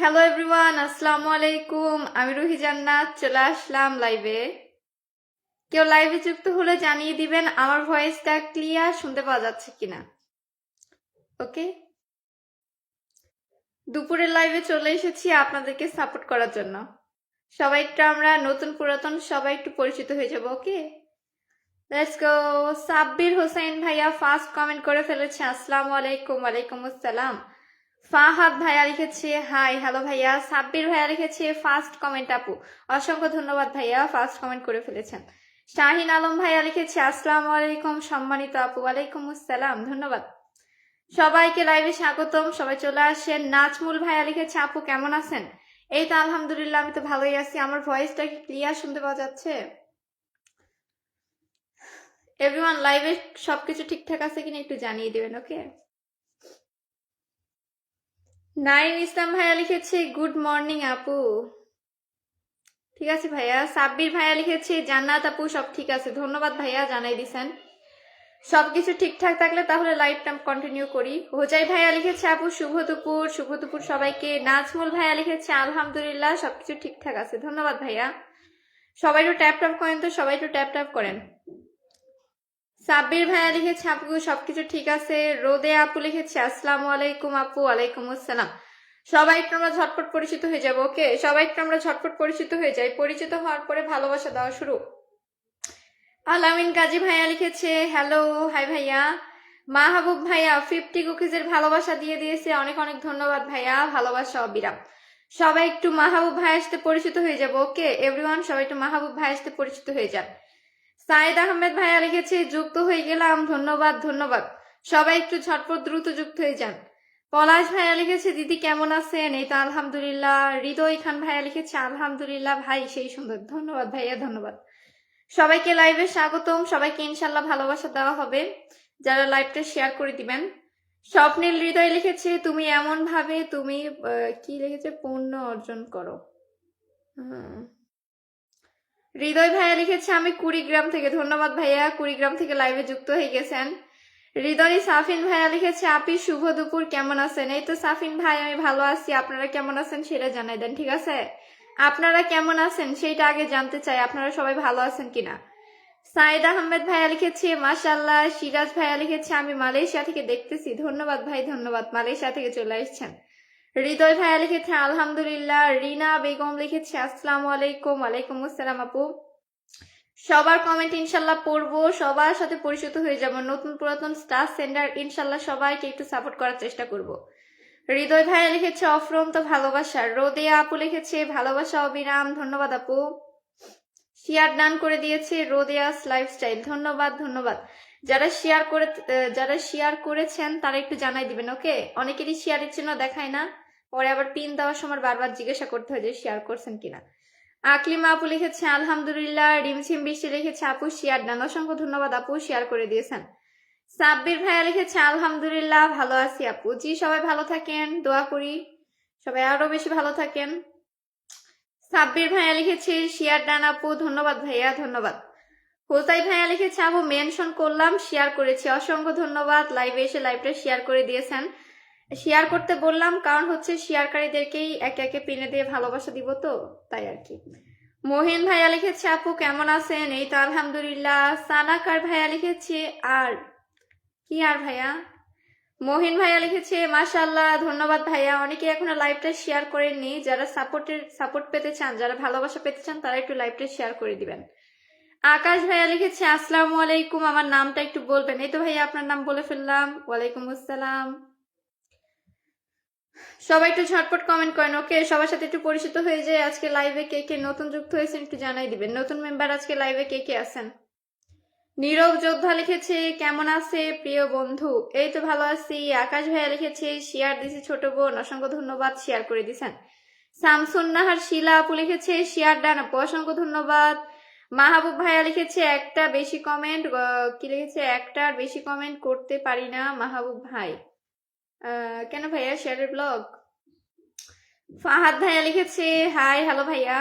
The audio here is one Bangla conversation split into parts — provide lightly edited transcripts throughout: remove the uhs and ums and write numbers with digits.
হ্যালো এভরিওয়ান, আসসালামু আলাইকুম। আমি রুহি জান্নাত চলে আসলাম লাইভে। কেউ লাইভে যুক্ত হলে জানিয়ে দিবেন আমার ভয়েসটা ক্লিয়ার শুনতে পাওয়া যাচ্ছে কিনা। ওকে, দুপুরের লাইভে চলে এসেছি আপনাদেরকে সাপোর্ট করার জন্য। সবাই একটু আমরা নতুন পুরাতন সবাই একটু পরিচিত হয়ে যাবো। ওকে, লেটস গো। সাব্বির হোসেন ভাইয়া ফার্স্ট কমেন্ট করে ফেলেছে, আসসালামু আলাইকুম। ওয়ালাইকুম আসসালাম। ফাহাদ ভাইয়া লিখেছে হাই, হ্যালো ভাইয়া। সাব্বির ভাইয়া লিখেছে ফার্স্ট কমেন্ট আপু, অসংখ্য ধন্যবাদ ভাইয়া, ফার্স্ট কমেন্ট করে ফেলেছেন। শাহিন আলম ভাইয়া লিখেছে আসসালামু আলাইকুম সম্মানিত আপু। ওয়ালাইকুম আসসালাম, ধন্যবাদ। সবাইকে লাইভে স্বাগতম, সবাই চলে আসেন। নাজমুল ভাইয়া লিখেছে আপু কেমন আছেন? এই তো আলহামদুলিল্লাহ, আমি তো ভালোই আছি। আমার ভয়েসটা কি ক্লিয়ার শুনতে পাওয়া যাচ্ছে? এভরিওয়ান, লাইভে সবকিছু ঠিকঠাক আছে কিনা একটু জানিয়ে দিবেন। ওকে, নাইম ইসলাম ভাইয়া লিখেছে গুড মর্নিং আপু। ঠিক আছে ভাইয়া। সাব্বির ভাইয়া লিখেছে জান্নাত আপু সব ঠিক আছে, ধন্যবাদ ভাইয়া, জানাই দিছেন। সবকিছু ঠিকঠাক থাকলে তাহলে লাইভটা কন্টিনিউ করি। হোজাই ভাইয়া লিখেছে আপু শুভ দুপুর। শুভ দুপুর সবাইকে। নাজমুল ভাইয়া লিখেছে আলহামদুলিল্লাহ সবকিছু ঠিকঠাক আছে, ধন্যবাদ ভাইয়া। সবাই একটু ট্যাপ ট্যাপ করেন তো, সবাই একটু ট্যাপ ট্যাপ করেন। সাব্বির ভাইয়া লিখেছে আপু সবকিছু ঠিক আছে। রোদে আপু লিখেছে আসসালামু আলাইকুম আপু। ওয়ালাইকুম আসসালাম। সবাই একটু আমরা ঝটপট পরিচিত হয়ে যাবো। ওকে, সবাই একটু আমরা ঝটপট পরিচিত হয়ে যাই। পরিচিত হওয়ার পরে ভালোবাসা দেওয়া শুরু। আলামিন গাজী ভাইয়া লিখেছে হ্যালো, হাই ভাইয়া। মাহবুব ভাইয়া 50 কুকিজের ভালোবাসা দিয়ে দিয়েছে, অনেক অনেক ধন্যবাদ ভাইয়া, ভালোবাসা অবিরাম। সবাই একটু মাহবুব ভাইয়ের সাথে পরিচিত হয়ে যাবো। ওকে এভরিওয়ান, সবাই একটু মাহবুব ভাইয়ের সাথে পরিচিত হয়ে যান। সাইদ আহমেদ ভাইয়া লিখেছে যুক্ত হয়ে গেলাম, ধন্যবাদ ধন্যবাদ। সবাই একটু ঝটপট দ্রুত যুক্ত হয়ে যান। পলাশ ভাইয়া লিখেছে দিদি কেমন আছেন? এই তো আলহামদুলিল্লাহ। হৃদয় খান ভাইয়া লিখেছে আলহামদুলিল্লাহ ভাই সেই সুন্দর, ধন্যবাদ ভাইয়া, ধন্যবাদ। সবাইকে লাইভে স্বাগতম, সবাইকে ইনশাল্লাহ ভালোবাসা দেওয়া হবে যারা লাইভটা শেয়ার করে দিবেন। স্বপ্নীল হৃদয় লিখেছে তুমি এমন ভাবে তুমি কি লিখেছে পূর্ণ অর্জন করো। হৃদয় ভাইয়া লিখেছে আমি কুড়িগ্রাম থেকে, ধন্যবাদ ভাইয়া, কুড়িগ্রাম থেকে লাইভে যুক্ত হয়ে গেছেন। হৃদয় সাফিন ভাইয়া লিখেছে আপি শুভ দুপুর কেমন আছেন? এই তো সাফিন ভাই আমি ভালো আছি, আপনারা কেমন আছেন সেটা জানাই দেন। ঠিক আছে, আপনারা কেমন আছেন সেইটা আগে জানতে চাই, আপনারা সবাই ভালো আছেন কিনা। সাইদ আহমেদ ভাইয়া লিখেছে মাশাল্লাহ। সিরাজ ভাইয়া লিখেছে আমি মালয়েশিয়া থেকে দেখতেছি, ধন্যবাদ ভাই, ধন্যবাদ, মালয়েশিয়া থেকে চলে আসছেন। হৃদয় ভাইয়া লিখেছে আলহামদুলিল্লাহ। রিনা বেগম লিখেছে আসসালামু আলাইকুম। ওয়ালাইকুম আসসালাম আপু। সবার কমেন্ট ইনশাল্লাহ পড়বো, সবার সাথে পরিচিত হয়ে যাব। নতুন পুরাতন স্টার সেন্ডার ইনশাল্লাহ সবাইকে একটু সাপোর্ট করার চেষ্টা করব। হৃদয় ভাইয়া লিখেছে অফরন্ত ভালোবাসা। রোদেয়া আপু লিখেছে ভালোবাসা অবিরাম, ধন্যবাদ আপু। শেয়ার ডান করে দিয়েছে রোদেয়াস লাইফস্টাইল, ধন্যবাদ ধন্যবাদ। যারা শেয়ার করেছেন তারা একটু জানাই দিবেন। ওকে, অনেকেরই শেয়ারের চিহ্ন দেখায় না, পরে আবার পিন দেওয়ার সময় বারবার জিজ্ঞাসা করতে হয় যে শেয়ার করছেন কিনা। আকলিমা আপু লিখেছে আলহামদুলিল্লাহ। রিমঝিম বৃষ্টি লিখেছে আপু শেয়ার ডান, অসংখ্য ধন্যবাদ আপু, শেয়ার করে দিয়েছেন। সাব্বির ভাইয়া লিখেছে আলহামদুলিল্লাহ ভালো আছি আপু। জি, সবাই ভালো থাকেন, দোয়া করি সবাই আরো বেশি ভালো থাকেন। সাব্বির ভাইয়া লিখেছে শেয়ার ডান আপু, ধন্যবাদ ভাইয়া, ধন্যবাদ। হোসাই ভাইয়া লিখেছে আপু মেনশন করলাম, শেয়ার করেছি, অসংখ্য ধন্যবাদ। লাইভে এসে লাইভটা শেয়ার করে দিয়েছেন। শেয়ার করতে বললাম কারণ হচ্ছে শেয়ারকারীদেরকেই একে একে পিনে দিয়ে ভালোবাসা দিব, তো তাই আর কি। মহিন ভাইয়া লিখেছে আপু কেমন আছেন? এই তো আলহামদুলিল্লাহ। সানাকার ভাইয়া লিখেছে আর কি আর ভাইয়া। মহিন ভাইয়া লিখেছে মাশাআল্লাহ, ধন্যবাদ ভাইয়া। অনেকে এখনো লাইভটা শেয়ার করেননি, যারা সাপোর্ট পেতে চান, যারা ভালোবাসা পেতে চান তারা একটু লাইভটা শেয়ার করে দিবেন। আকাশ ভাইয়া লিখেছে আসসালামু আলাইকুম, আমার নামটা একটু বলবেন। এই তো ভাইয়া আপনার নাম বলে ফেললাম, ওয়ালাইকুম আসসালাম। সবাই একটু ঝটপট কমেন্ট করেন। ওকে, সবার সাথে একটু পরিচিত হয়ে যায়। আজকে লাইভে কে কে নতুন যুক্ত হয়েছেন একটু জানাই দিবেন। নতুন মেম্বার আজকে লাইভে কে কে আছেন? নীরব যোদ্ধা লিখেছে কেমন আছে প্রিয় বন্ধু? এই তো ভালো আছি। আকাশ ভাইয়া লিখেছে শেয়ার দিছি ছোট বোন, অসংখ্য ধন্যবাদ, শেয়ার করে দিছেন। শামসুন নাহার শিলা আপু লিখেছে শেয়ার ডান আপু, অসংখ্য ধন্যবাদ। মাহবুব ভাইয়া লিখেছে একটা বেশি কমেন্ট, কি লিখেছে একটার বেশি কমেন্ট করতে পারি না মাহবুব ভাই। কেন ভাইয়া শেয়ারের ব্লগ? ফাহাদ ভাইয়া লিখেছে হাই, হ্যালো ভাইয়া,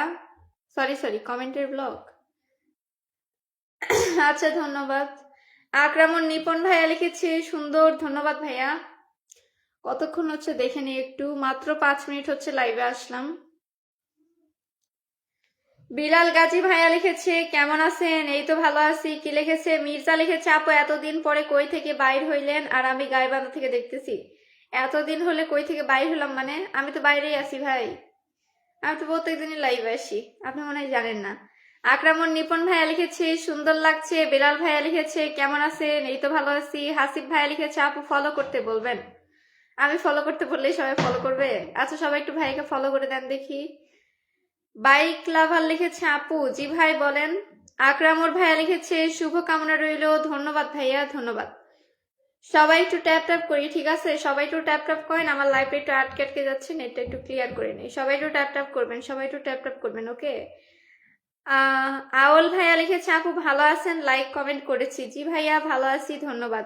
সরি কমেন্টের ব্লগ। আচ্ছা ধন্যবাদ। আকরামুন নিপন ভাইয়া লিখেছে সুন্দর, ধন্যবাদ ভাইয়া। কতক্ষণ হচ্ছে দেখে নি একটু, মাত্র 5 মিনিট হচ্ছে লাইভে আসলাম। বিলাল গাজী ভাইয়া লিখেছে কেমন আছেন? এই তো ভালো আছি। কি লিখেছে? মির্জা লিখেছে আপু এতদিন পরে কই থেকে বাইর হইলেন? আর আমি গাইবান্ধা থেকে দেখতেছি। এতদিন হলে কই থেকে বাইর হলাম মানে? আমি তো বাইরেই আছি ভাই, আমি তো প্রত্যেকদিনই লাইভে আসি, আপনি মনে হয় জানেন না। আকরামুন নিপন ভাইয়া লিখেছে সুন্দর লাগছে। বিলাল ভাইয়া লিখেছে কেমন আছেন? এই তো ভালো আছি। হাসিব ভাইয়া লিখেছে আপু ফলো করতে বলবেন। আমি ফলো করতে বললেই সবাই ফলো করবে? আচ্ছা সবাই একটু ভাইকে ফলো করে দেন দেখি। বাইক লাভার লিখেছে আপু জি ভাই বলেন। আকরামুর ভাইয়া লিখেছে শুভ কামনা রইল। ধন্যবাদ ভাইয়া, ধন্যবাদ। সবাই একটু ট্যাপ ট্যাপ করি, ঠিক আছে? সবাই একটু ট্যাপ ট্যাপ করেন, আমার লাইফে একটু আটকে আটকে যাচ্ছে, নেটটা একটু ক্লিয়ার করে নেই। সবাই একটু ট্যাপ ট্যাপ করবেন, সবাই একটু ট্যাপ ট্যাপ করবেন, ওকে? আওল ভাইয়া লিখেছে আপু ভালো আছেন, লাইক কমেন্ট করেছি। জি ভাইয়া ভালো আছি, ধন্যবাদ।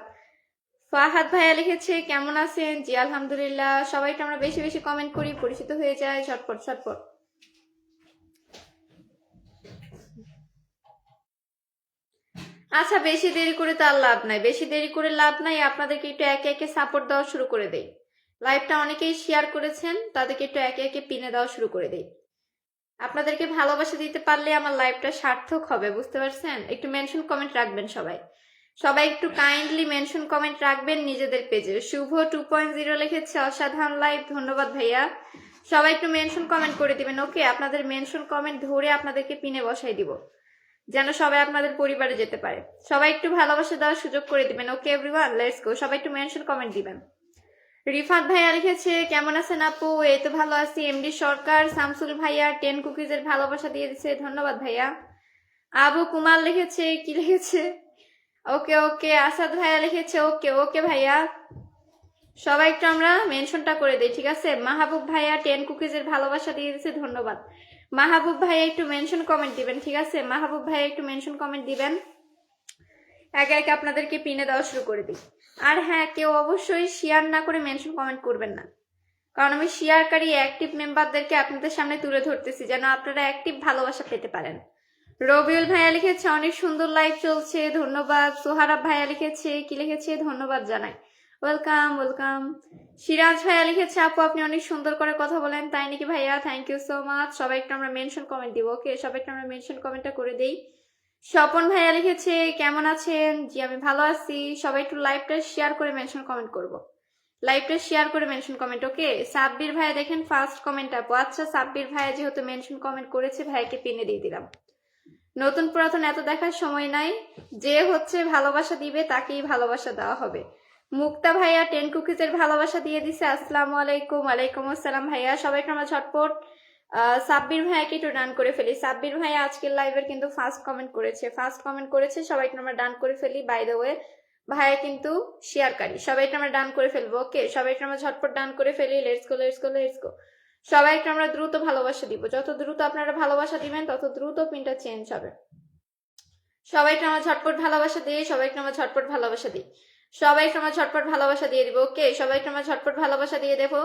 ফাহাদ ভাইয়া লিখেছে কেমন আছেন? জি আলহামদুলিল্লাহ। সবাইকে আমরা বেশি বেশি কমেন্ট করি, পরিচিত হয়ে যায় ঝটপট ঝটপট। আচ্ছা বেশি দেরি করে তো আর লাভ নাই, বেশি দেরি করে লাভ নাই। আপনাদেরকে একটু একে একে সাপোর্ট দেওয়া শুরু করে দেই। লাইভটা অনেকেই শেয়ার করেছেন, তাদেরকে একটু একে একে পিনে দেওয়া শুরু করে দেই। আপনাদেরকে ভালোবাসা দিতে পারলে আমার লাইভটা সার্থক হবে, বুঝতে পারছেন? একটু মেনশন কমেন্ট রাখবেন সবাই, সবাই একটু কাইন্ডলি মেনশন কমেন্ট রাখবেন নিজেদের পেজে। শুভ 2.0 লিখেছে অসাধারণ লাইভ, ধন্যবাদ ভাইয়া। সবাই একটু মেনশন কমেন্ট করে দিবেন, ওকে? আপনাদের মেনশন কমেন্ট ধরে আপনাদেরকে পিনে বসাই দিব, যেন সবাই আপনাদের পরিবারে যেতে পারে। সবাই একটু ভালোবাসা দেওয়ার সুযোগ করে দিবেন, ওকে এভরিওয়ান, লেটস গো। সবাই একটু মেনশন কমেন্ট দিবেন। রিফাত ভাইয়া লিখেছে কেমন আছেন আপু? এই তো ভালো আছি। এমডি সরকার শামসুল ভাইয়া 10 কুকিজের ভালোবাসা দিয়ে দিচ্ছে, ধন্যবাদ ভাইয়া। আবু কুমার লিখেছে, কি লিখেছে? ওকে ওকে। আসাদ ভাইয়া লিখেছে ওকে ওকে ভাইয়া। সবাই একটু আমরা মেনশনটা করে দিই, ঠিক আছে? মাহবুব ভাইয়া 10 কুকিজের ভালোবাসা দিয়ে দিচ্ছে, ধন্যবাদ। মাহবুব ভাইয়া একটু মেনশন কমেন্ট দিবেন, ঠিক আছে? মাহবুব ভাইয়া একটু মেনশন কমেন্ট দিবেন। একে একে আপনাদেরকে পিনে দেওয়া শুরু করে দিই। আর হ্যাঁ, কেউ অবশ্যই শেয়ার না করে মেনশন কমেন্ট করবেন না, কারণ আমি শেয়ারকারী অ্যাক্টিভ মেম্বারদেরকে আপনাদের সামনে তুলে ধরতেছি, যেন আপনারা অ্যাক্টিভ ভালোবাসা পেতে পারেন। রবিউল ভাইয়া লিখেছে অনেক সুন্দর লাইভ চলছে, ধন্যবাদ। সোহারাব ভাইয়া লিখেছে, কি লিখেছে? ধন্যবাদ জানাই, ওয়েলকাম ওয়েলকাম। সিরাজ ভাইয়া লিখেছে আপু আপনি অনেক সুন্দর করে কথা বলেন। তাই নাকি ভাইয়া? Thank you so much. সবাই একটু আমরা মেনশন কমেন্ট দিব, ওকে? সবাই একটু আমরা মেনশন কমেন্টটা করে দেই। স্বপন ভাইয়া লিখেছে কেমন আছেন? জি আমি ভালো আছি। সবাই একটু লাইভটা শেয়ার করে মেনশন কমেন্ট করবো, লাইভটা শেয়ার করে মেনশন কমেন্ট, ওকে? সাব্বির ভাইয়া দেখেন ফার্স্ট কমেন্ট আপু। আচ্ছা সাব্বির ভাইয়া যেহেতু মেনশন কমেন্ট করেছে, ভাইয়াকে পিনে দিয়ে দিলাম। নতুন পুরাতন এত দেখার সময় নাই, যে হচ্ছে ভালোবাসা দিবে তাকেই ভালোবাসা দেওয়া হবে। মুক্তা ভাইয়া 10 কুকিজের ভালোবাসা দিয়ে দিছে, আসসালামু আলাইকুম। আলাইকুম আসসালাম ভাইয়া। সবাইকে আমরা ঝটপট সাব্বির ভাইয়াকে একটু ডান করে ফেলি। সাব্বির ভাইয়া আজকের লাইভের কিন্তু ফার্স্ট কমেন্ট করেছে, সবাইকে আমরা ডান করে ফেলি। বাই দ্য ওয়ে ভাইয়া কিন্তু শেয়ারকারী, সবাইকে আমরা ডান করে ফেলবো, ওকে? সবাইকে আমরা ঝটপট ডান করে ফেলি। Let's go let's go let's গো। সবাইকে আমরা দ্রুত ভালোবাসা দিব, যত দ্রুত আপনারা ভালোবাসা দিবেন তত দ্রুত পিনটা চেঞ্জ হবে। সবাইকে আমরা ঝটপট ভালোবাসা দিই, সবাইকে আমরা ঝটপট ভালোবাসা দিই, সবাইকে আমরা ঝটপট ভালোবাসা দিয়ে দিব, ওকে? সবাইকে আমরা ঝটপট ভালোবাসা দিয়ে দেবো।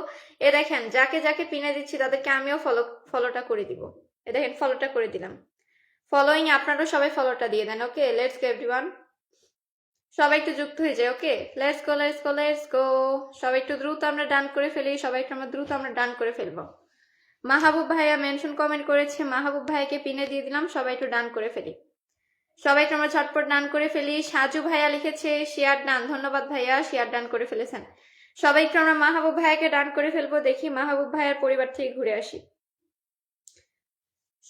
এ দেখেন যাকে যাকে পিনে দিচ্ছি তাদেরকে আমিও ফলোটা করে দিব। এ দেখেন ফলোটা করে দিলাম। ফলোইং আপনারাও সবাই ফলোটা দিয়ে দেন, ওকে? Let's go everyone. সবাই একটু যুক্ত হয়ে যায়, okay? Let's go let's go let's go. সবাই একটু দ্রুত আমরা ডান করে ফেলি, সবাইকে আমরা দ্রুত আমরা ডান করে ফেলবো। মাহবুব ভাইয়া মেনশন কমেন্ট করেছে, মাহবুব ভাইকে পিনে দিয়ে দিলাম। সবাই একটু ডান করে ফেলি, সবাইকে আমরা ঝটপট ডান করে ফেলি। সাজু ভাইয়া লিখেছে শেয়ার ডান, ধন্যবাদ ভাইয়া, শেয়ার ডান করে ফেলেছেন। সবাইকে আমরা মাহবুব ভাইয়াকে ডান করে ফেলবো। দেখি মাহবুব ভাইয়ার পরিবার থেকে ঘুরে আসি।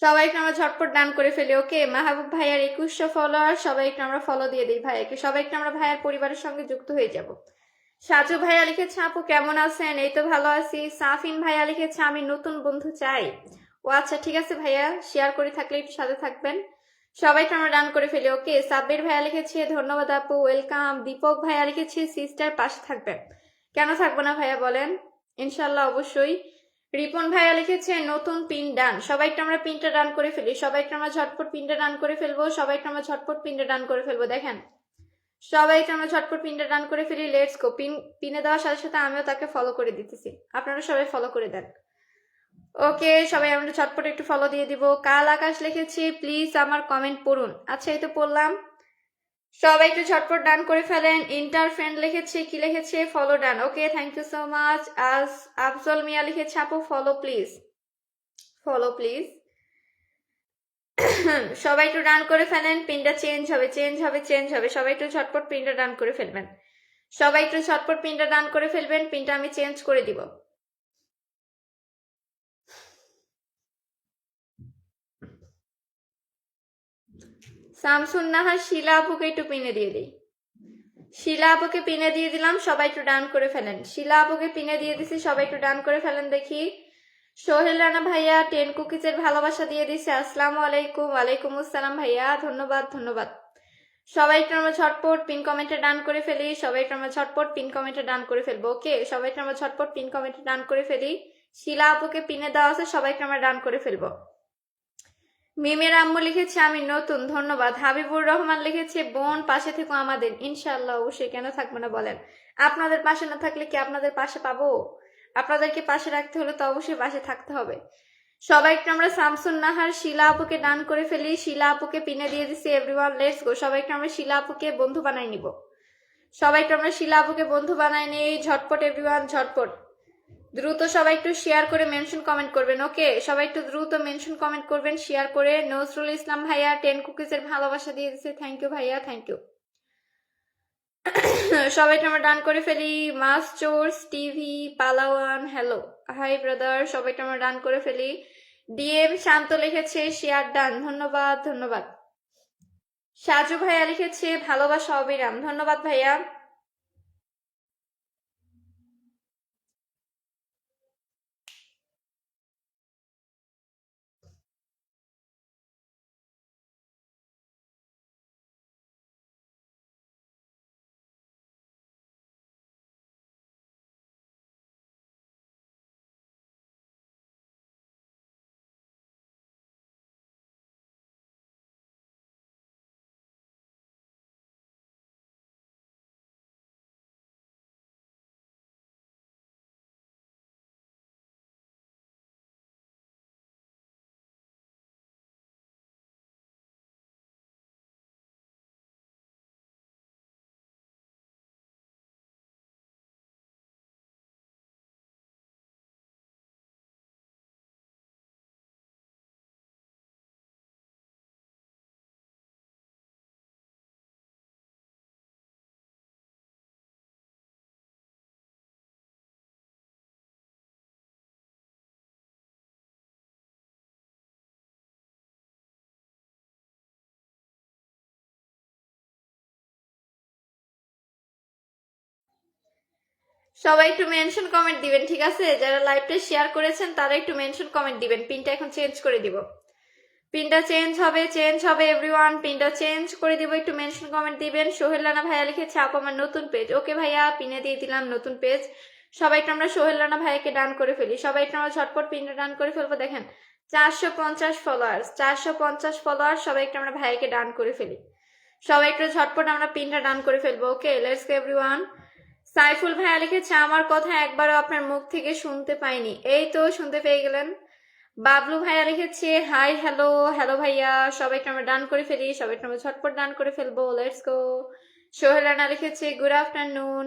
সবাইকে আমরা ঝটপট ডান করে ফেলি, ওকে? মাহবুব ভাইয়ার 2100 ফলোয়ার, সবাইকে আমরা ফলো দিয়ে দিই ভাইয়াকে। সবাইকে আমরা ভাইয়ার পরিবারের সঙ্গে যুক্ত হয়ে যাব। সাজু ভাইয়া লিখেছে আপু কেমন আছেন? এই তো ভালো আছি। সাফিন ভাইয়া লিখেছে আমি নতুন বন্ধু চাই। ও আচ্ছা ঠিক আছে ভাইয়া, শেয়ার করে থাকলে একটু সাথে থাকবেন। সবাইকে আমরা ডান করে ফেলি, ওকে? সাব্বির ভাইয়া লিখেছে ধন্যবাদ আপু, ওয়েলকাম। দীপক ভাইয়া লিখেছে সিস্টার পাশে থাকবেন। কেন থাকবো না ভাইয়া বলেন, ইনশাল্লাহ অবশ্যই। রিপন ভাইয়া লিখেছে নতুন পিন ডান। সবাইকে আমরা পিনটা ডান করে ফেলি, সবাইকে আমরা ঝটপট পিনটা ডান করে ফেলবো, সবাইকে আমরা ঝটপট পিনটা ডান করে ফেলবো। দেখেন সবাইকে আমরা ঝটপট পিনটা ডান করে ফেলি। Let's go. পিনে দেওয়ার সাথে সাথে আমিও তাকে ফলো করে দিতেছি, আপনারা সবাই ফলো করে দেন, ওকে? সবাই আমরা ঝটপট একটু ফলো দিয়ে দিব। কাল আকাশ লিখেছি প্লিজ আমার কমেন্ট পড়ুন। আচ্ছা এই তো পড়লাম। সবাই একটু ঝটপট ডান করে ফেলেন। ইন্টার ফ্রেন্ড লিখেছে, কি লিখেছে? Follow done. Okay, thank you so much. Afzal Mia লিখেছে আপু ফলো প্লিজ, ফলো প্লিজ। সবাই একটু ডান করে ফেলেন, পিনটা চেঞ্জ হবে, চেঞ্জ হবে, চেঞ্জ হবে। সবাই একটু ঝটপট পিনটা ডান করে ফেলবেন, সবাই একটু ঝটপট পিনটা ডান করে ফেলবেন, পিনটা আমি চেঞ্জ করে দিব। শামসুন নাহার শিলা আপুকে একটু পিনে দিয়ে দিই, শিলা আপুকে পিনে দিয়ে দিলাম, সবাই একটু ডান করে ফেলেন। শিলা আপুকে পিনে দিয়ে দিছি, সবাই একটু ডান করে ফেলেন দেখি। সোহেল রানা ভাইয়া 10 কুকিজের ভালোবাসা দিয়ে দিছে, আসসালামু আলাইকুম। ওয়ালাইকুম আসসালাম ভাইয়া, ধন্যবাদ ধন্যবাদ। সবাই একটু আমরা ঝটপট পিন কমেন্টে ডান করে ফেলি, সবাই একটু আমরা ঝটপট পিন কমেন্টে ডান করে ফেলবো। ওকে, সবাই একটু আমরা ঝটপট পিন কমেন্টে ডান করে ফেলি। শিলা আপুকে পিনে দেওয়া আছে, সবাই একটু আমরা ডান করে ফেলবো। মিমের আম্মু লিখেছে আমি নতুন, ধন্যবাদ। হাবিবুর রহমান লিখেছে বোন পাশে থেকে আমাদের, ইনশাআল্লাহ অবশ্যই, কেন থাকবে না বলেন। আপনাদের পাশে না থাকলে কি আপনাদের পাশে পাবো? আপনাদেরকে পাশে রাখতে হলে তো অবশ্যই পাশে থাকতে হবে। সবাই একটু আমরা শামসুন নাহার শিলা আপুকে ডান করে ফেলি, শিলা আপুকে পিনে দিয়ে দিছি। এভরিওয়ান লেটস গো, সবাই একটু আমরা শিলা আপুকে বন্ধু বানাই নিব, সবাই একটু আমরা শিলা আপুকে বন্ধু বানাই নেই, ঝটপট এভরিওয়ান ঝটপট। দ্রুত সবাই একটু শেয়ার করে মেনশন কমেন্ট করবেন। ওকে, সবাই একটু দ্রুত মেনশন কমেন্ট করবেন শেয়ার করে। নজরুল ইসলাম ভাইয়া 10 কুকিজের ভালোবাসা দিয়ে দিচ্ছে, থ্যাংক ইউ ভাইয়া, থ্যাংক ইউ। সবাইকে আমরা ডান করে ফেলি। মাস চোর্স টিভি পালাওয়ান, হ্যালো, হাই ব্রাদার, সবাইকে আমরা ডান করে ফেলি। ডিএম শান্ত লিখেছে শেয়ার ডান, ধন্যবাদ ধন্যবাদ। সাজু ভাইয়া লিখেছে ভালোবাসা অবিরাম, ধন্যবাদ ভাইয়া। সবাই একটু মেনশন কমেন্ট দিবেন, ঠিক আছে? যারা লাইভটা শেয়ার করেছেন তারা একটু মেনশন কমেন্ট দিবেন। পিনটা এখন চেঞ্জ করে দিব, পিনটা চেঞ্জ হবে, চেঞ্জ হবে এভরিওয়ান, পিনটা চেঞ্জ করে দিব। একটু মেনশন কমেন্ট দিবেন। সোহেল রানা ভাইয়া লিখেছে আপু আমার নতুন পেজ। ওকে ভাইয়া, পিনে দিয়ে দিলাম নতুন পেজ। সবাই একটু আমরা সোহেল রানা ভাইয়াকে ডান করে ফেলি, সবাই একটু আমরা ঝটপট পিনটা ডান করে ফেলবো। দেখেন 450 ফলোয়ার্স, 450 ফলোয়ার্স, সবাই একটু আমরা ভাইয়াকে ডান করে ফেলি, সবাই একটু ঝটপট আমরা পিনটা ডান করে ফেলবো। ওকে, লেটস গো এভরিওয়ান। সাইফুল ভাইয়া লিখেছে আমার কথা একবারও আপনার মুখ থেকে শুনতে পাইনি, এই তো শুনতে পেয়ে গেলেন। বাবলু ভাইয়া লিখেছে হাই হ্যালো, হ্যালো ভাইয়া, সবাইকে আমরা ডান করে ফেলি, সবাইকে আমরা ঝটপট ডান করে ফেলবো, লেটস গো। সোহেল রানা লিখেছে গুড আফটারনুন।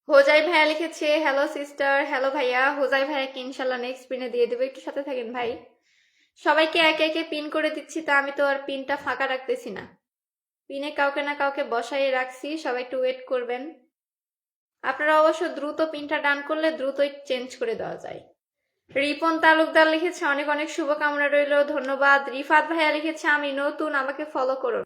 হোজাই ভাইয়া লিখেছে হ্যালো সিস্টার, হ্যালো ভাইয়া। হোজাই ভাইয়াকে ইনশাল্লাহ নেক্সট পিনে দিয়ে দেবো, একটু সাথে থাকেন ভাই। সবাইকে একে একে পিন করে দিচ্ছি, তা আমি তো আর পিনটা ফাঁকা রাখতেছি না, পিনে কাউকে না কাউকে বসাই রাখছি, সবাই একটু ওয়েট করবেন। আপনারা অবশ্য দ্রুত পিনটা ডান করলে দ্রুতই চেঞ্জ করে দেওয়া যায়। রিপন তালুকদার লিখেছে অনেক অনেক শুভকামনা রইল, ধন্যবাদ। রিফাত ভাইয়া লিখেছে আমি নতুন, আমাকে ফলো করুন।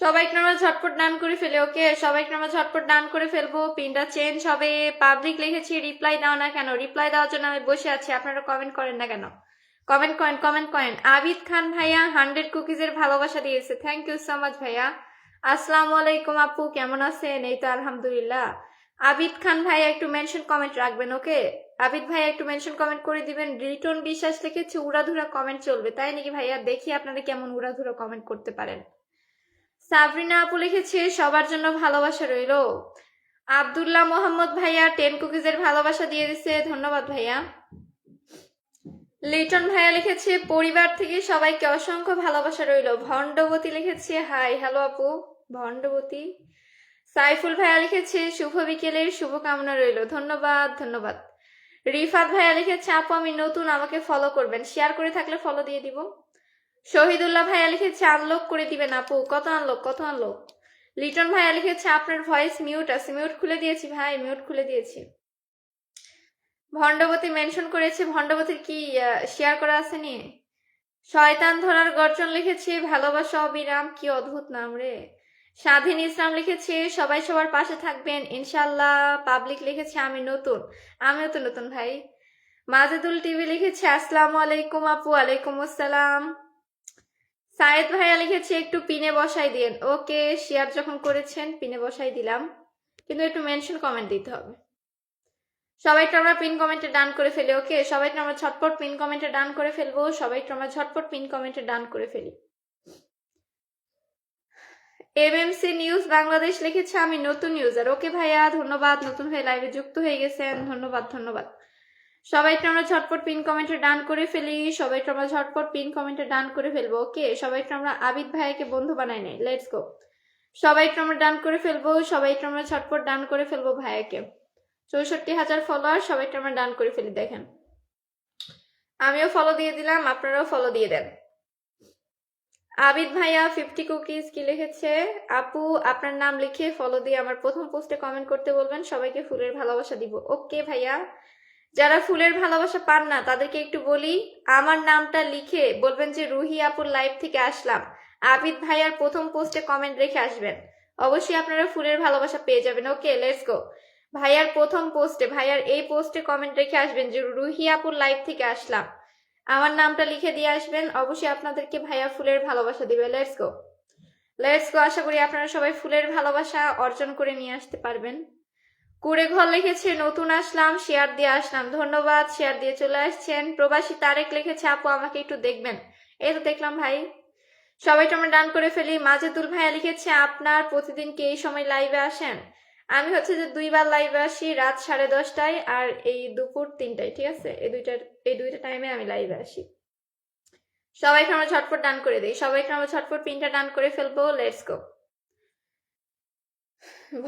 সবাইকে আমরা ঝটপট ডান করে ফেলি। ওকে, সবাইকে আমরা ঝটপট ডান করে ফেলবো। পিনটা চেঞ্জ হবে। পাবলিক লিখেছি, রিপ্লাই দাও না কেন? রিপ্লাই দেওয়ার জন্য আমি বসে আছি, আপনারা কমেন্ট করেন না কেন? কমেন্ট করেন, কমেন্ট করেন। আবিদ খান ভাইয়া 100 কুকিজের ভালোবাসা দিয়েছে, থ্যাংক ইউ সো মাচ ভাইয়া। আসসালামু আলাইকুম আপু, কেমন আছেন? এই তো আলহামদুলিল্লাহ। আবিদ খান ভাইয়া একটু মেনশন কমেন্ট রাখবেন। ওকে, আবিদ ভাইয়া একটু মেনশন কমেন্ট করে দিবেন। রিটন বিশ্বাস লিখেছে উড়াধুরা কমেন্ট চলবে, তাই নাকি ভাইয়া? দেখি আপনারা কেমন উড়াধুরা কমেন্ট করতে পারেন। সাবরিনা আপু লিখেছে সবার জন্য ভালোবাসা রইল। আব্দুল্লাহ মোহাম্মদ ভাইয়া 10 কুকিজের ভালোবাসা দিয়ে দিছে, ধন্যবাদ ভাইয়া। লিটন ভাইয়া লিখেছে পরিবার থেকে সবাইকে অসংখ্য ভালোবাসা রইল। ভণ্ডবতী লিখেছে হাই, হ্যালো আপু ভণ্ডবতী। সাইফুল ভাইয়া লিখেছে শুভ বিকেলের শুভকামনা রইল, ধন্যবাদ ধন্যবাদ। রিফাত ভাইয়া লিখেছে আপু আমি নতুন, আমাকে ফলো করবেন, শেয়ার করে থাকলে ফলো দিয়ে দিব। শহীদুল্লাহ ভাইয়া লিখেছে আনলক করে দিবেন আপু, কত আনলক, কত আনলক। লিটন ভাইয়া লিখেছে আপনার ভয়েস মিউট আছে, মিউট খুলে দিয়েছি ভাই, মিউট খুলে দিয়েছি। ভণ্ডবতী মেনশন করেছে, ভণ্ডবতীর কি শেয়ার করা আছে নি? শয়তান ধরার গর্জন লিখেছে ভালোবাসা অবিরাম, কি অদ্ভুত নাম রে। স্বাধীন ইসলাম লিখেছে সবাই সবার পাশে থাকবেন ইনশাল্লাহ। পাবলিক লিখেছে আমি নতুন, আমিও তো নতুন ভাই। মাজেদুল টিভি লিখেছে আসসালামু আলাইকুম আপু, আলাইকুম আসসালাম। সায়েদ ভাইয়া লিখেছে একটু পিনে বসাই দিন। ওকে, শেয়ার যখন করেছেন পিনে বসাই দিলাম, কিন্তু একটু মেনশন কমেন্ট দিতে হবে। সবাইকে আমরা পিন কমেন্টে ডান করে ফেলি। ওকে, সবাইকে আমরা ঝটপট পিন কমেন্টে ডান করে ফেলবো। সবাইকে আমরা ঝটপট পিন কমেন্টে ডান করে ফেলি। এমএমসি নিউজ বাংলাদেশ লিখেছে আমি নতুন ইউজার। ওকে ভাইয়া ধন্যবাদ, নতুন হয়ে লাইভে যুক্ত হয়ে গেছেন, ধন্যবাদ ধন্যবাদ। সবাইকে আমরা ঝটপট পিন কমেন্টে ডান করে ফেলি। সবাইকে আমরা ঝটপট পিন কমেন্টে ডান করে ফেলবো। ওকে, সবাইকে আমরা আবিদ ভাইকে বন্ধু বানাই নেই, লেটস গো। সবাইকে আমরা ডান করে ফেলবো। সবাইকে আমরা ঝটপট ডান করে ফেলবো ভাইয়াকে। 64,000 ফলোয়ার, সবাইকে আমরা ডান করে ফেলি। দেখেন আমিও ফলো দিয়ে দিলাম, আপনারাও ফলো দিয়ে দেন। আবিদ ভাইয়া 50 কুকিজ কি লিখেছে? আপু আপনার নাম লিখে ফলো দিয়ে আমার প্রথম পোস্টে কমেন্ট করতে বলবেন, সবাইকে ফুলের ভালোবাসা দিব। ওকে ভাইয়া, যারা ফুলের ভালোবাসা পান না তাদেরকে একটু বলি, আমার নামটা লিখে বলবেন যে রুহি আপুর লাইভ থেকে আসলাম, আবিদ ভাইয়ার প্রথম পোস্টে কমেন্ট রেখে আসবেন, অবশ্যই আপনারা ফুলের ভালোবাসা পেয়ে যাবেন। ওকে লেটস গো। ভাইয়ার প্রথম পোস্টে, ভাইয়ার এই পোস্টে কমেন্ট রেখে আসবেন যে রুহি আপুর লাইভ থেকে আসলাম, আমার নামটা লিখে দিয়ে আসবেন, অবশ্যই আপনাদেরকে ভাইয়া ফুলের ভালোবাসা দিবে। লেটস গো, লেটস গো। আশা করি আপনারা সবাই ফুলের ভালোবাসা অর্জন করে নিয়ে আসতে পারবেন। কুড়ে ঘর লিখেছে নতুন আসলাম, শেয়ার দিয়ে আসলাম, ধন্যবাদ, শেয়ার দিয়ে চলে আসছেন। প্রবাসী তারেক লিখেছে আপু আমাকে একটু দেখবেন, এই তো দেখলাম ভাই। সবাই আমরা ডান করে ফেলি। মাজেদুল ভাইয়া লিখেছে আপনার প্রতিদিন কি এই সময় লাইভে আসেন? আমি হচ্ছে যে 2বার লাইভে আসি, রাত 10:30টায় আর এই দুপুর 3টায়, ঠিক আছে? এই দুইটা টাইমে আমি লাইভে আসি। সবাইকে আমরা ঝটপট ডান করে দিই, সবাইকে আমরা ঝটপট পিনটা ডান করে ফেলবো। Let's go.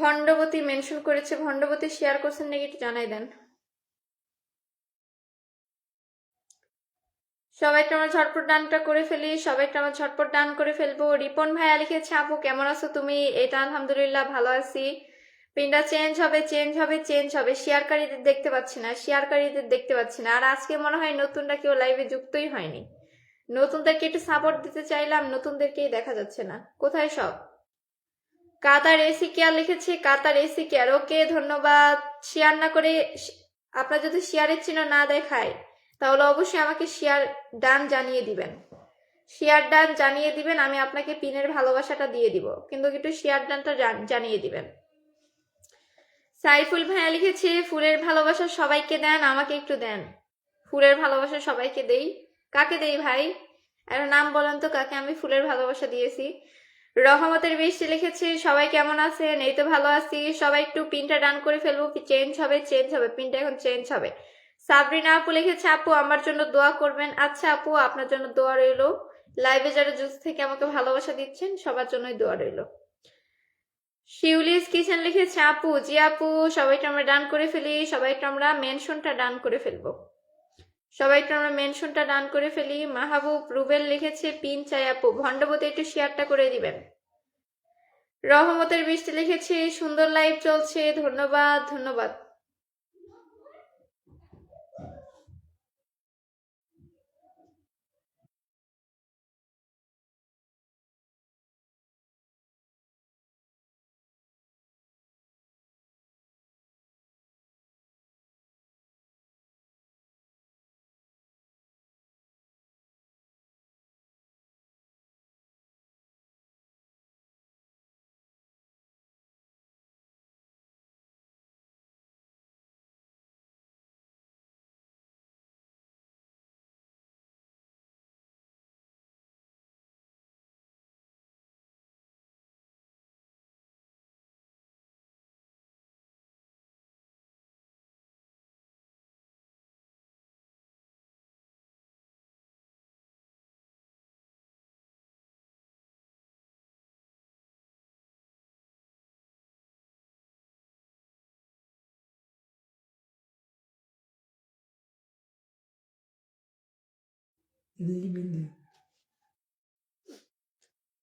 ভণ্ডবতী মেনশন করেছে, ভণ্ডবতী শেয়ার করছেন নাকি একটু জানাই দেন। সবাইকে আমরা ঝটপট ডানটা করে ফেলি, সবাইকে আমরা ঝটপট ডান করে ফেলবো। রিপন ভাইয়া লিখেছে আপু কেমন আছো তুমি? এটা আলহামদুলিল্লাহ ভালো আছি। পিনটা চেঞ্জ হবে, চেঞ্জ হবে, চেঞ্জ হবে। শেয়ারকারীদের দেখতে পাচ্ছি না, শেয়ারকারীদের দেখতে পাচ্ছি না। আর আজকে মনে হয় নতুনরা কেউ লাইভে যুক্তই হয়নি। নতুনদেরকে একটু সাপোর্ট দিতে চাইলাম, নতুনদেরকেই দেখা যাচ্ছে না, কোথায় সব? কাতার এসি কেয়ার লিখেছে, কাতার এসি কেয়ার। ওকে ধন্যবাদ। শেয়ার না করে, আপনার যদি শেয়ারের চিহ্ন না দেখায় তাহলে অবশ্যই আমাকে শেয়ার ডান জানিয়ে দিবেন, শেয়ার ডান জানিয়ে দিবেন, আমি আপনাকে পিনের ভালোবাসাটা দিয়ে দিব, কিন্তু একটু শেয়ার ডানটা জানিয়ে দিবেন। সাইফুল ভাইয়া লিখেছে ফুলের ভালোবাসা সবাইকে দেন, আমাকে একটু দেন। ফুলের ভালোবাসা সবাইকে দেই, কাকে দেই ভাই? একটা নাম বলেন তো কাকে আমি ফুলের ভালোবাসা দিয়েছি। রহমতের বৃষ্টি লিখেছে সবাই কেমন আছেন? এই তো ভালো আছি। সবাই একটু পিনটা ডান করে ফেলবো, চেঞ্জ হবে, চেঞ্জ হবে, পিনটা এখন চেঞ্জ হবে। সাবরিনা আপু লিখেছে আপু আমার জন্য দোয়া করবেন। আচ্ছা আপু আপনার জন্য দোয়া রইল। লাইভে যারা জুস থেকে আমাকে ভালোবাসা দিচ্ছেন সবার জন্যই দোয়া রইল। শিউলিস কিচেন লিখেছে আপু, জি আপু সবাইকে আমরা ডান করে ফেলি, সবাইকে আমরা মেনশনটা ডান করে ফেলবো, সবাইকে আমরা মেনশনটা ডান করে ফেলি। মাহবুব রুবেল লিখেছে পিন চাই আপু, ভণ্ডবতী একটু শেয়ারটা করে দিবেন। রহমতের বৃষ্টি লিখেছে সুন্দর লাইভ চলছে, ধন্যবাদ ধন্যবাদ।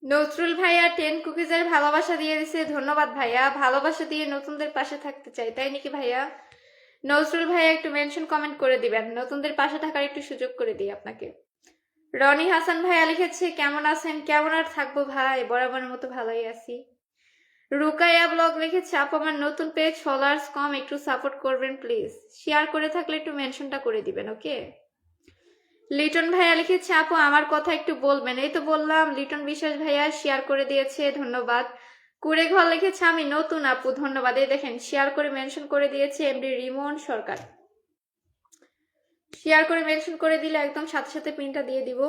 নজরুল ভাইয়া 10 কুকিজের ভালোবাসা দিয়ে দিছে, ধন্যবাদ ভাইয়া। ভালোবাসা দিয়ে নতুনদের পাশে থাকতে চাই, তাই নাকি ভাইয়া? নজরুল ভাইয়া একটু মেনশন কমেন্ট করে দিবেন, নতুনদের পাশে থাকার একটু সুযোগ করে দিই আপনাকে। রনি হাসান ভাইয়া লিখেছে কেমন আছেন? কেমন আর থাকবো ভাই, বরাবরের মতো ভালোই আছি। রুকাইয়া ব্লগ লিখেছে আপু আমার নতুন পেজ, ফলোয়ার্স কম, একটু সাপোর্ট করবেন প্লিজ। শেয়ার করে থাকলে একটু মেনশনটা করে দিবেন, ওকে। লিটন ভাইয়া লিখেছে আপু আমার কথা একটু বলবেন। এই তো বললাম, লিটন বিশ্বাস ভাইয়া শেয়ার করে দিয়েছে, ধন্যবাদ। কুড়ে ঘর লিখেছে আমি নতুন আপু, ধন্যবাদ। এই দেখেন শেয়ার করে মেনশন করে দিয়েছে এমডি রিমন সরকার। শেয়ার করে মেনশন করে দিলে একদম সাথে সাথে পিনটা দিয়ে দিব।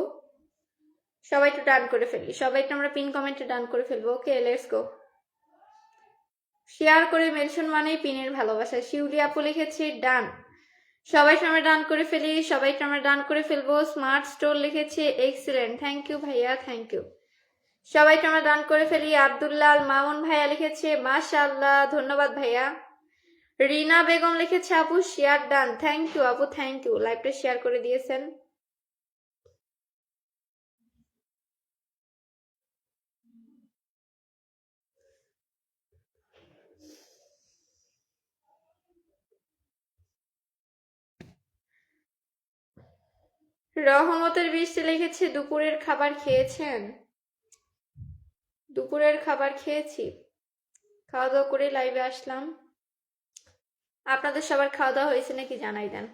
সবাই একটু ডান করে ফেলি, সবাই একটু আমরা পিন কমেন্টে ডান করে ফেলবো, ওকে লেটস গো। শেয়ার করে মেনশন মানেই পিনের ভালোবাসা। শিউলি আপু লিখেছে ডান। সবাই আমরা ডান করে ফেলি, সবাইকে আমরা ডান করে ফেলবো। স্মার্ট স্টোর লিখেছে এক্সিলেন্ট, থ্যাংক ইউ ভাইয়া, থ্যাংক ইউ। সবাইকে আমরা ডান করে ফেলি। আব্দুল্লাহ মামুন ভাইয়া লিখেছে মাশাআল্লাহ, ধন্যবাদ ভাইয়া। রিনা বেগম লিখেছে আপু শেয়ার ডান, থ্যাংক ইউ আপু, থ্যাংক ইউ। লাইভটা শেয়ার করে দিয়েছেন। রহমতের বৃষ্টি লিখেছে দুপুরের খাবার খেয়েছেন? দুপুরের খাবার খেয়েছি, খাওয়া দাওয়া করে লাইভে আসলাম। আপনাদের সবার খাওয়া দাওয়া হয়েছে নাকি জানাই দেন।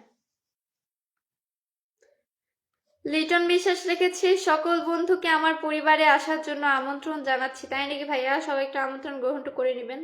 লিটন বিশ্বাস লিখেছে সকল বন্ধুকে আমার পরিবারে আসার জন্য আমন্ত্রণ জানাচ্ছি, তাই নাকি ভাইয়া? সবাই একটু আমন্ত্রণ গ্রহণ করে নেবেন।